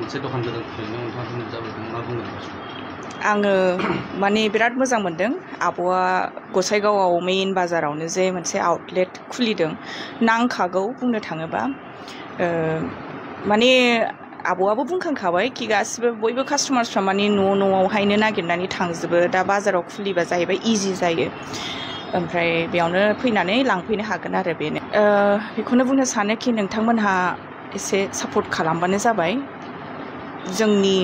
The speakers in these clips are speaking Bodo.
मोनसे दखान गोदान खुलिनो नोंथाङा बुंनो जाबाय मा बुंगोन आङो माने बिराद मोजां मोनदों आब'आ गसाइगावआव मेइन बाजारावनो जे मोनसे आउटलेट खुलिदों नांखागौ बुंनो थाङोबा माने आब'आबो बुंखांखाबाय कि गासिबो बयबो कास्टमार्सफ्रा माने न'आवहायनो नागिरनानै थांजोबो दा बाजाराव खुलिबा जाहैबाय इजि जायो ओमफ्राय बेयावनो फैनानै लांफैनो हागोन आरो बेनो बेखौनो बुंनो सानो कि नोंथांमोनहा एसे सापर्ट खालामबानो जाबाय जोंनि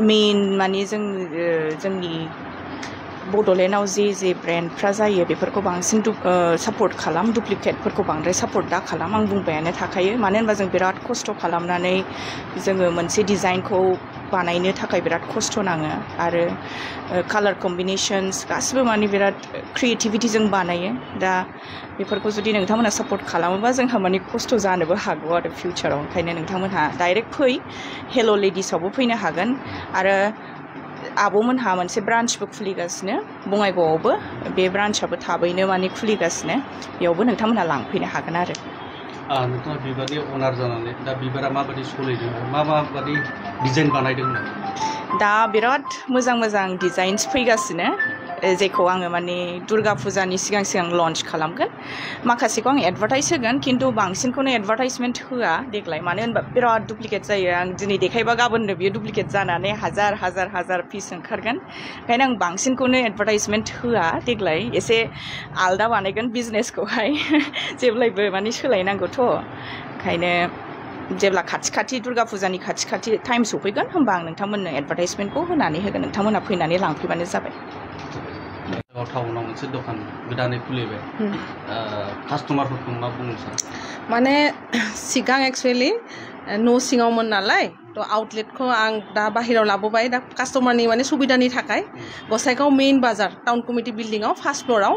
मेइन माने जोंनि बड'लेण्डआव जे ब्रेन्डफ्रा जायो बेफोरखौ बांसिन सापर्ट खालाम डुप्लिकेटफोरखौ बांद्राय सापर्ट दा खालाम आं बुंबायानो थाखायो मानो होनबा जों बिराद खस्थ' खालामनानै जोङो मोनसे डिजाइनखौ बानायनो थाखाय बिराद खस्थ' नाङो आरो कालार कम्बिनेशन्स गासिबो माने बिराद क्रिएटिभिटिजों बानायो दा बेफोरखौ जुदि नोंथांमोना सापर्ट खालामोबा जोंहा माने खस्थ' जानोबो हागौ आरो फिउचाराव ओंखायनो नोंथांमोनहा डाइरेक्ट फै हेल' लेडिसावबो फैनो हागोन आरो आब'मोनहा मोनसे ब्रान्चबो खुलिगासिनो बङाइगावआवबो बे ब्रान्चआबो थाबैनो माने खुलिगासिनो बेयावबो नोंथांमोनहा लांफैनो हागोन आरो नोंथाङा बिबारनि अनार जानानै दा बिबारा माबायदि सोलिदों माबायदि डिजाइन बानायदों दा बिराद मोजां डिजाइन्स फैगासिनो जेखौ आङो माने दुर्गा फुजानि सिगां लन्च खालामगोन माखासेखौ आं एडभार्टाइज होगोन खिन्थु बांसिनखौनो एडभार्टाइजमेन्ट होआ देग्लाय मानो होनबा बिराद डुप्लिकेट जायो आं दिनै देखायबा गाबोननो बियो डुप्लिकेट जानानै हाजार पिस ओंखारगोन ओंखायनो आं बांसिनखौनो एडभार्टाइजमेन्ट होआ देग्लाय एसे आलदा बानायगोन बिजनेसखौहाय जेब्लायबो माने सोलायनांगौथ' ओंखायनो जेब्ला खाथि दुर्गा फुजानि खाथि टाइम सफैगोन होमबा आं नोंथांमोननो एडभार्टाइजमेन्टखौ होनानै होगोन नोंथांमोनहा फैनानै लांफैबानो जाबाय टाउनाव मोनसे दखान गोदानै खुलिबाय कास्टमारफोरखौ मा बुंनो सानो माने सिगां एक्सुवेलि न' सिङावमोन नालाय थ' आउटलेटखौ आं दा बाहेरायाव लाबोबाय दा कास्टमारनि माने सुबिदानि थाखाय गसाइगाव मेइन बाजार टाउन कमिटि बिल्डिङाव फार्स्ट फ्ल'राव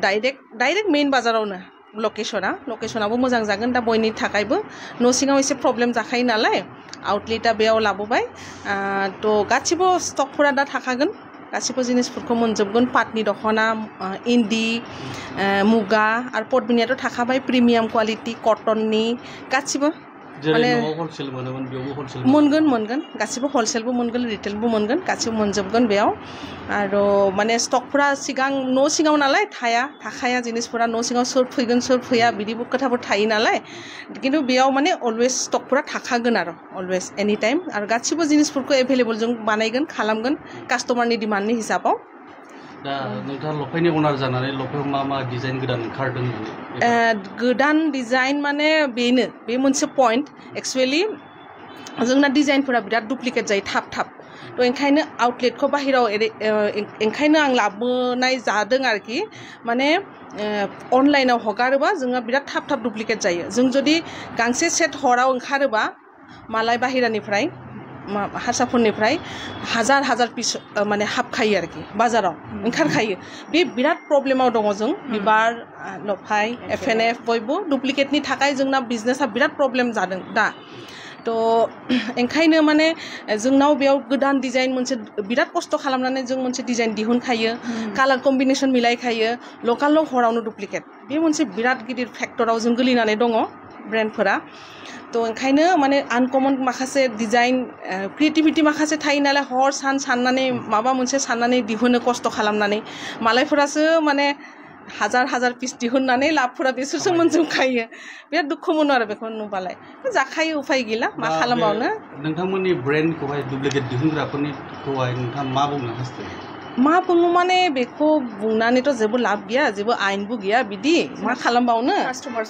डाइरेक्ट मेइन बाजारावनो लकेसनाबो मोजां जागोन दा बयनि थाखायबो न' सिङाव एसे प्रब्लेम जाखायो नालाय आउटलेटा बेयाव लाबोबाय थ' गासिबो स्टकफोरा दा थाखागोन गासिबो जिनिसफोरखौ मोनजोबगोन पाटनि दख'ना इन्दि मुगा आरो पटमिनियाथ' थाखाबाय प्रिमियाम क्वालिटि कटननि गासिबो माने मोनगोन गासिबो हलसेलबो मोनगोन रिटेलबो मोनगोन गासिबो मोनजोबगोन बेयाव आरो माने स्टकफोरा सिगां न' सिङाव नालाय थाखाया जिनिसफोरा न' सिङाव सोर फैगोन सोर फैया बिदिबो खोथाफोर थायो नालाय खिन्थु बेयाव माने अलवेज स्टकफोरा थाखागोन आरो अलवेज एनि टाइम आरो गासिबो जिनिसफोरखौ एभेलेबल जों बानायगोन खालामगोन कास्टमारनि डिमान्डनि हिसाबाव दा नोंथाङा लफायनि अनार जानानै लफायाव मा डिजाइन गोदान ओंखारदों गोदान डिजाइन माने बे मोनसे पइन्ट एक्सुवेलि जोंना डिजाइनफोरा बिराद डुप्लिकेट जायो थाब थ' ओंखायनो आउटलेटखौ बाहेराव ओंखायनो आं लाबोनाय जादों आरोखि माने अनलाइनाव हगारोबा जोंहा बिराद थाब डुप्लिकेट जायो जों जुदि गांसे सेट हराव ओंखारोबा मालाय बाहेरानिफ्राय हारसाफोरनिफ्राय हाजार पिस माने हाबखायो आरोखि बाजाराव ओंखारखायो बे बिराद प्रब्लेमाव दङ जों बिबार लफाय FNF बयबो डुप्लिकेटनि थाखाय जोंना बिजनेसा बिराद प्रब्लेम जादों दा थ' ओंखायनो माने जोंनाव बेयाव गोदान डिजाइन मोनसे बिराद खस्थ' खालामनानै जों मोनसे डिजाइन दिहुनखायो कालार कम्बिनेसन मिलायखायो लकेल हरावनो डुप्लिकेट बे मोनसे बिराद गिदिर फेक्टराव जों गोलैनानै दङ ब्रेन्डफोरा थ' ओंखायनो माने आनकमन माखासे डिजाइन क्रिएटिभिटि माखासे थायो नालाय हर सान साननानै माबा मोनसे साननानै दिहुनो खस्थ' खालामनानै मालायफोरासो माने हाजार पिस दिहुननानै लाबफोरा बिसोरसो मोनजोबखायो बिराद दुखु मोनो आरो बेखौ नुबालाय जाखायो उफाय गैला मा खालामबावनो नोंथांमोननि ब्रेन्डखौहाय डुप्लिकेट दिहुनग्राफोरनिखौहाय नोंथाङा मा बुंनो हास्थायो मा बुङो माने बेखौ बुंनानैथ' जेबो लाब गैया जेबो आयेनबो गैया बिदि मा खालामबावनो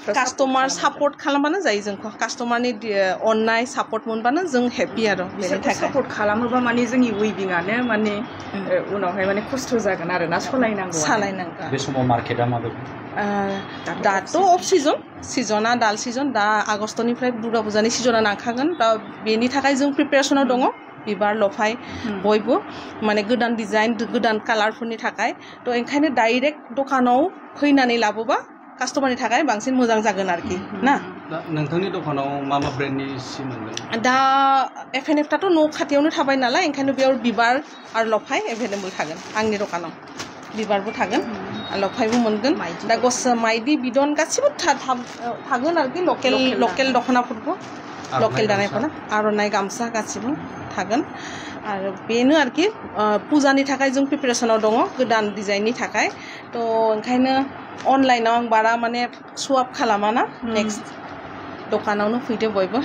कास्टमार सापर्ट खालामबानो जायो जोंखौ कास्टमारनि अननाय सापर्ट मोनबानो जों हेपि आरो बेनि थाखाय सापर्ट खालामोबा माने जोंनि वेबिंआनो माने उनावहाय माने खस्थ' जागोन आरो ना सालायनांगौ बे समाव मार्केटआ माबायदि दाथ' अफ सिजना दाल सिजन दा आगस्तनिफ्राय दुर्गा फुजानि सिजना नांखागोन दा बेनि थाखाय जों प्रिपेरेसनाव दङ बिबार लफाय बयबो माने गोदान डिजाइन गोदान कालारफोरनि थाखाय थ' ओंखायनो डाइरेक्ट दखानाव फैनानै लाबोबा कास्टमारनि थाखाय बांसिन मोजां जागोन आरोखि ना नोंथांनि दखानाव मा ब्रेन्डनि सि मोनगोन दा FNFआथ' न' खाथियावनो थाबाय नालाय ओंखायनो बेयाव बिबार आरो लफाय एभेलेबल थागोन आंनि दखानाव बिबारबो थागोन लफायबो मोनगोन दा माइदि बिदन गासिबो थागोन आरोखि लकेल दख'नाफोरबो लकेल दानायफोरा आर'नाइ गामसा गासिबो थागोन आरो बेनो आरोखि फुजानि थाखाय जों प्रिपेरेसनाव दङ गोदान डिजाइननि थाखाय थ' ओंखायनो अनलाइनाव आं बारा माने स्वाप खालामा ना नेक्स्ट दखानावनो फैदो बयबो